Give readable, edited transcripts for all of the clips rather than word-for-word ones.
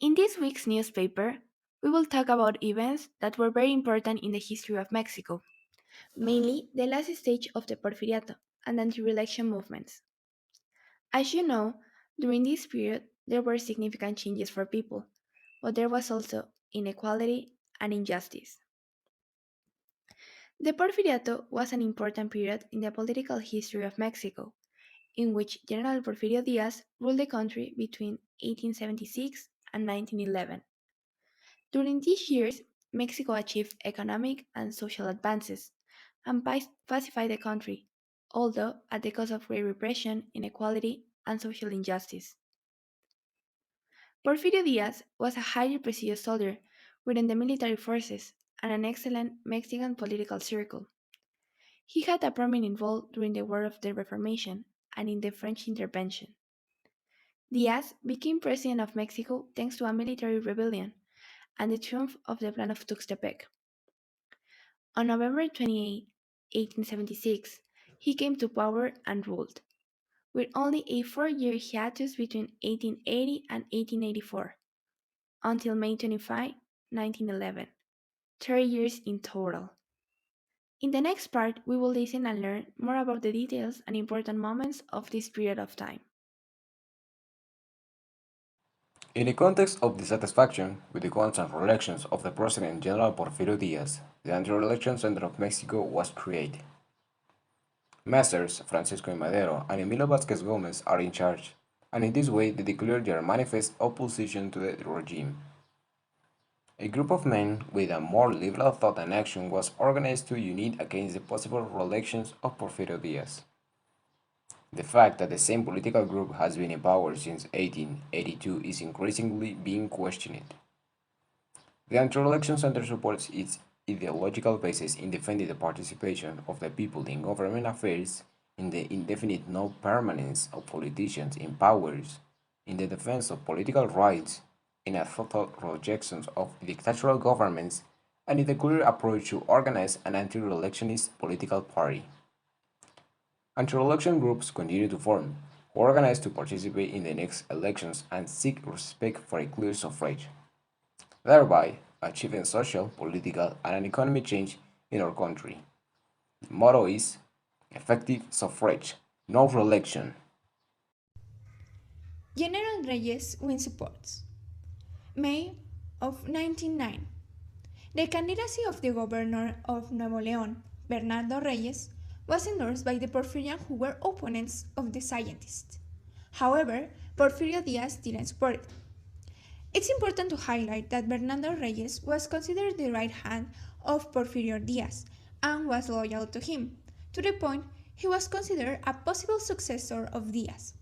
In this week's newspaper, we will talk about events that were very important in the history of Mexico, mainly the last stage of the Porfiriato and anti-election movements. As you know, during this period there were significant changes for people, but there was also inequality and injustice. The Porfiriato was an important period in the political history of Mexico, in which General Porfirio Diaz ruled the country between 1876 and 1911. During these years, Mexico achieved economic and social advances and pacified the country, although at the cost of great repression, inequality, and social injustice. Porfirio Diaz was a highly prestigious soldier within the military forces and an excellent Mexican political circle. He had a prominent role during the War of the Reformation and in the French intervention. Diaz became president of Mexico thanks to a military rebellion and the triumph of the Plan of Tuxtepec. On November 28, 1876, he came to power and ruled, with only a 4 year hiatus between 1880 and 1884, until May 25, 1911, 30 years in total. In the next part, we will listen and learn more about the details and important moments of this period of time. In the context of dissatisfaction with the constant elections of the President General Porfirio Diaz, the Anti-Election Center of Mexico was created. Masters Francisco I. Madero and Emilio Vázquez Gómez are in charge, and in this way they declare their manifest opposition to the regime. A group of men with a more liberal thought and action was organized to unite against the possible re-elections of Porfirio Diaz. The fact that the same political group has been in power since 1882 is increasingly being questioned. The Anti-Election Center supports its ideological basis in defending the participation of the people in government affairs, in the indefinite non-permanence of politicians in powers, in the defense of political rights, in a total rejection of dictatorial governments, and in the clear approach to organize an anti-electionist political party. Anti-election groups continue to form, organize to participate in the next elections and seek respect for a clear suffrage, thereby achieving social, political, and an economic change in our country. The motto is effective suffrage, no re-election. General Reyes wins supports. May of 1909. The candidacy of the governor of Nuevo León, Bernardo Reyes, was endorsed by the Porfirian who were opponents of the scientist. However, Porfirio Diaz didn't support it. It's important to highlight that Bernardo Reyes was considered the right hand of Porfirio Diaz and was loyal to him, to the point he was considered a possible successor of Diaz.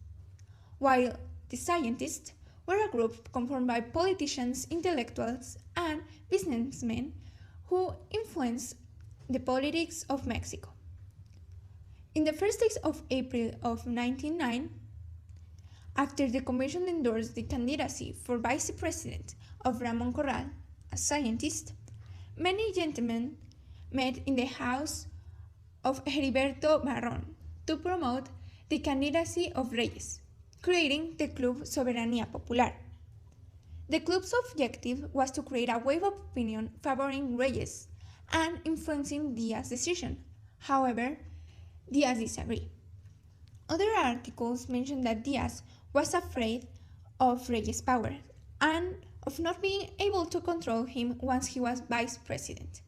While the scientists were a group formed by politicians, intellectuals, and businessmen who influenced the politics of Mexico. In the first days of April of 1909, after the Commission endorsed the candidacy for vice president of Ramon Corral, a scientist, many gentlemen met in the house of Heriberto Barron to promote the candidacy of Reyes, creating the Club Soberanía Popular. The club's objective was to create a wave of opinion favoring Reyes and influencing Diaz's decision. However, Diaz disagreed. Other articles mentioned that Diaz was afraid of Reyes' power and of not being able to control him once he was vice president,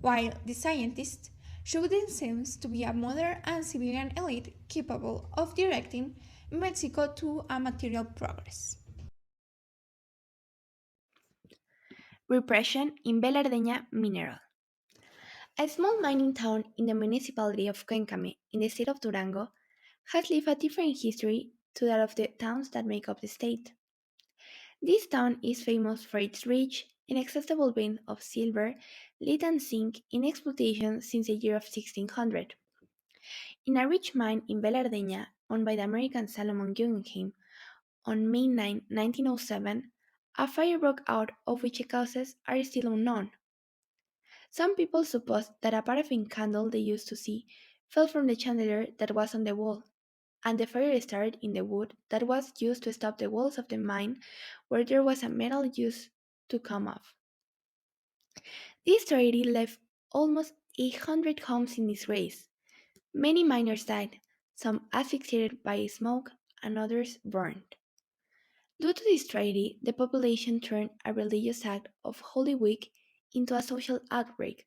while the scientists showed themselves to be a modern and civilian elite capable of directing Mexico to a material progress. Repression in Velardeña Mineral. A small mining town in the municipality of Cuencame in the state of Durango has lived a different history to that of the towns that make up the state. This town is famous for its rich, inaccessible vein of silver, lead and zinc in exploitation since the year of 1600. In a rich mine in Velardeña, owned by the American Salomon Guggenheim, on May 9, 1907, a fire broke out of which the causes are still unknown. Some people suppose that a paraffin candle they used to see fell from the chandelier that was on the wall. and the fire started in the wood that was used to stop the walls of the mine where there was a metal used to come off. This tragedy left almost 100 homes in disgrace. Many miners died, some asphyxiated by smoke and others burned. Due to this tragedy, the population turned a religious act of Holy Week into a social outbreak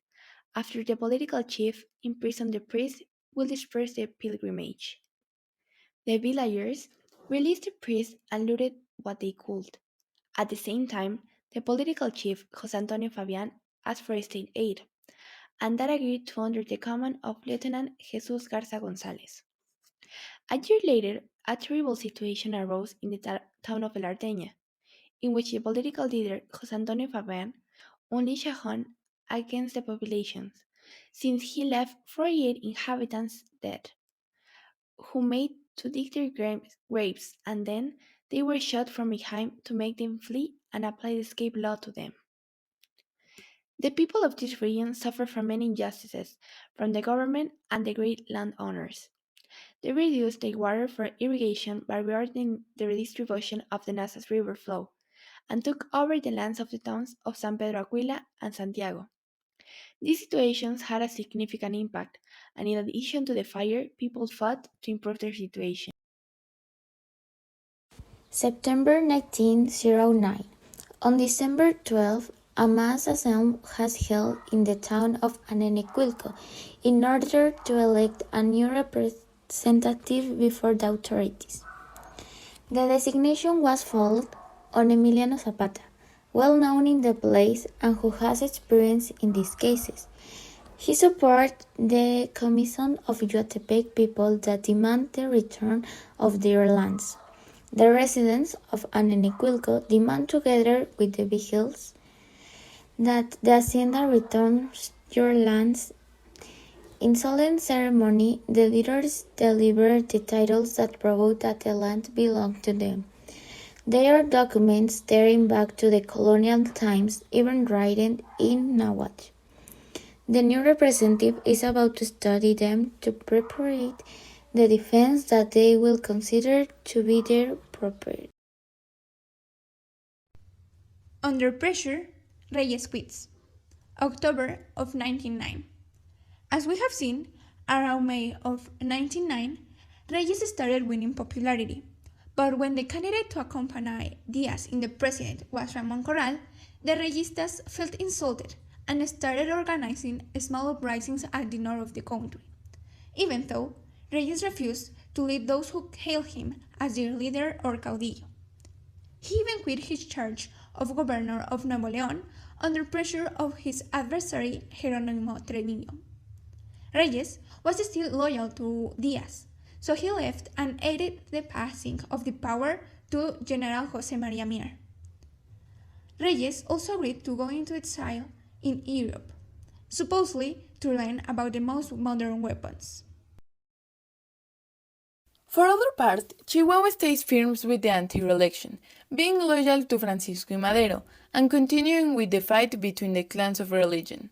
after the political chief imprisoned the priest will disperse the pilgrimage. The villagers released the priest and looted what they could. At the same time, the political chief, José Antonio Fabián, asked for state aid, and that agreed to under the command of Lieutenant Jesus Garza González. A year later, a terrible situation arose in the town of El Arteña, in which the political leader José Antonio Fabián unleashed a hunt against the populations, since he left 48 inhabitants dead, who made to dig their graves, and then they were shot from behind to make them flee and apply the escape law to them. The people of this region suffer from many injustices from the government and the great landowners. They reduced the water for irrigation by reordering the redistribution of the Nazas River flow and took over the lands of the towns of San Pedro Aquila and Santiago. These situations had a significant impact, and in addition to the fire, people fought to improve their situation. September 1909. On December 12, a mass assembly was held in the town of Anenequilco in order to elect a new representative before the authorities. The designation was followed on Emiliano Zapata, well known in the place and who has experience in these cases. He supported the commission of Yuatepec people that demand the return of their lands. The residents of Anenequilco demand, together with the vigiles, that the hacienda returns your lands. In solemn ceremony, the leaders deliver the titles that prove that the land belonged to them. They are documents dating back to the colonial times, even written in Nahuatl. The new representative is about to study them to prepare the defense that they will consider to be their property. Under pressure, Reyes quits. October of 1909. As we have seen, around May of 1909, Reyes started winning popularity. But when the candidate to accompany Diaz in the presidency was Ramon Corral, the Reyistas felt insulted and started organizing small uprisings at the north of the country. Even though Reyes refused to lead those who hailed him as their leader or caudillo. He even quit his charge of governor of Nuevo León under pressure of his adversary Jerónimo Treviño. Reyes was still loyal to Diaz, so he left and aided the passing of the power to General José María Mier. Reyes also agreed to go into exile in Europe, supposedly to learn about the most modern weapons. For other part, Chihuahua stays firm with the anti-election, being loyal to Francisco y Madero, and continuing with the fight between the clans of religion.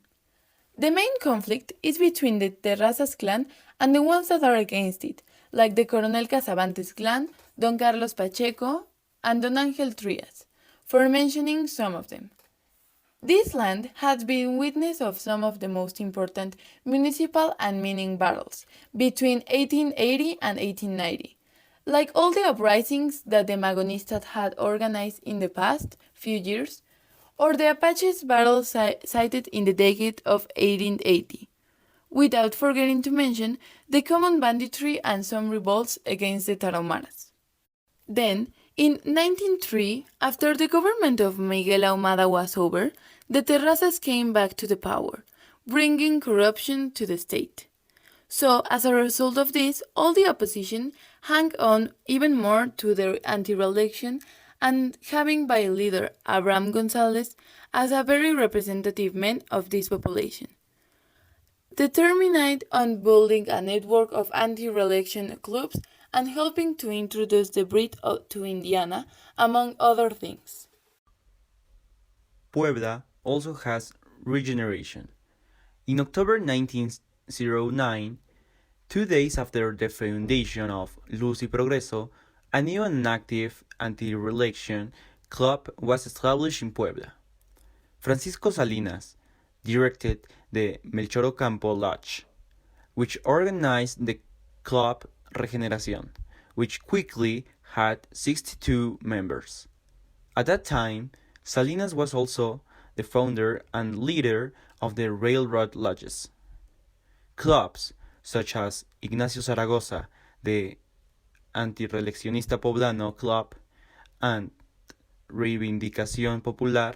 The main conflict is between the Terrazas clan and the ones that are against it, like the Coronel Casabantes clan, Don Carlos Pacheco, and Don Angel Trias, for mentioning some of them. This land has been witness of some of the most important municipal and mining battles between 1880 and 1890. Like all the uprisings that the Magonistas had organized in the past few years, or the Apaches battle cited in the decade of 1880, without forgetting to mention the common banditry and some revolts against the Tarahumaras. Then, in 1903, after the government of Miguel Ahumada was over, the Terrazas came back to the power, bringing corruption to the state. So, as a result of this, all the opposition hung on even more to their anti-election and having by leader Abraham Gonzalez as a very representative man of this population. Determined on building a network of anti-election clubs and helping to introduce the breed to Indiana, among other things. Puebla also has regeneration. In October 1909, 2 days after the foundation of Luz y Progreso, a new and active anti-reelection club was established in Puebla. Francisco Salinas directed the Melchor Ocampo Lodge, which organized the club Regeneración, which quickly had 62 members. At that time, Salinas was also the founder and leader of the railroad lodges. Clubs such as Ignacio Zaragoza, the Antirreeleccionista Poblano Club, and Reivindicación Popular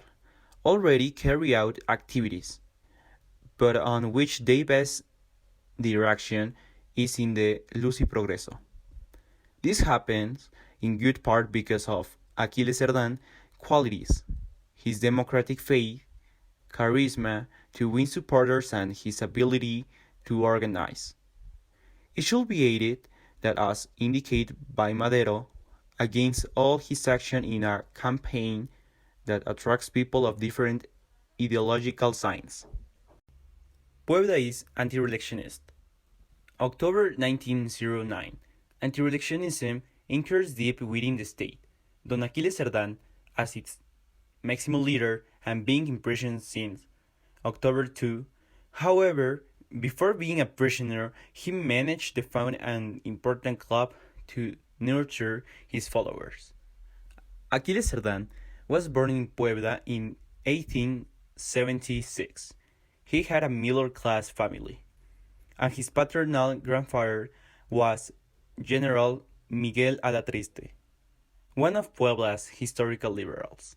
already carry out activities, but on which they base their action is in the Luz y Progreso. This happens in good part because of Aquiles Cerdán qualities, his democratic faith, charisma to win supporters, and his ability to organize. It should be added that, as indicated by Madero, against all his action in a campaign that attracts people of different ideological signs. Puebla is anti-reelectionist. October 1909. Anti-reelectionism anchors deep within the state. Don Aquiles Cerdán, as its maximum leader and being in prison since October 2, however, before being a prisoner, he managed to found an important club to nurture his followers. Aquiles Cerdán was born in Puebla in 1876. He had a middle-class family, and his paternal grandfather was General Miguel Alatriste, one of Puebla's historical liberals.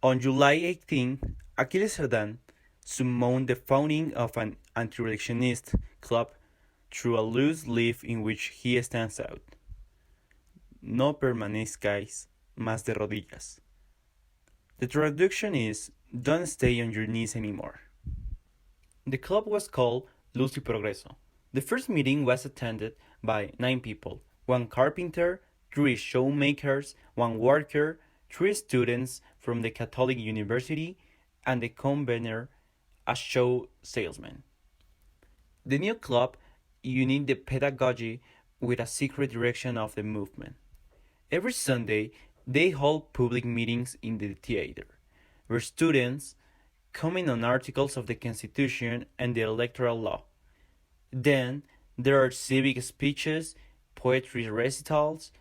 On July 18, Aquiles Cerdán summoned the founding of an anti-reelectionist club through a loose leaf in which he stands out. No permanezcáis más de rodillas. The traduction is, don't stay on your knees anymore. The club was called Luz y Progreso. The first meeting was attended by 9 people, 1 carpenter, 3 showmakers, 1 worker, 3 students from the Catholic University, and the convener, a show salesman. The new club united the pedagogy with a secret direction of the movement. Every Sunday, they hold public meetings in the theater, where students comment on articles of the Constitution and the electoral law. Then there are civic speeches, poetry recitals,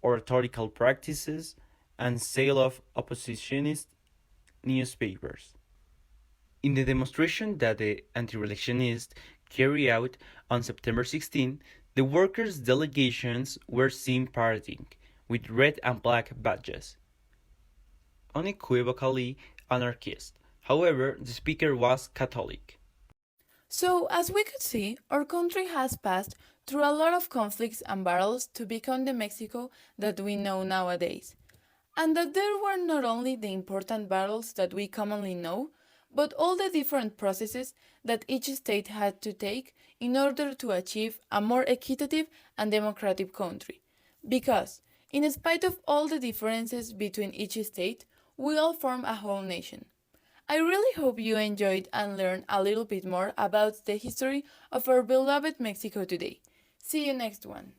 oratorical practices, and sale of oppositionist newspapers. In the demonstration that the anti-reelectionists carried out on September 16, the workers' delegations were seen parading with red and black badges. Unequivocally anarchist. However, the speaker was Catholic. So, as we could see, our country has passed through a lot of conflicts and battles to become the Mexico that we know nowadays. And that there were not only the important battles that we commonly know, but all the different processes that each state had to take in order to achieve a more equitable and democratic country. Because, in spite of all the differences between each state, we all form a whole nation. I really hope you enjoyed and learned a little bit more about the history of our beloved Mexico today. See you next one.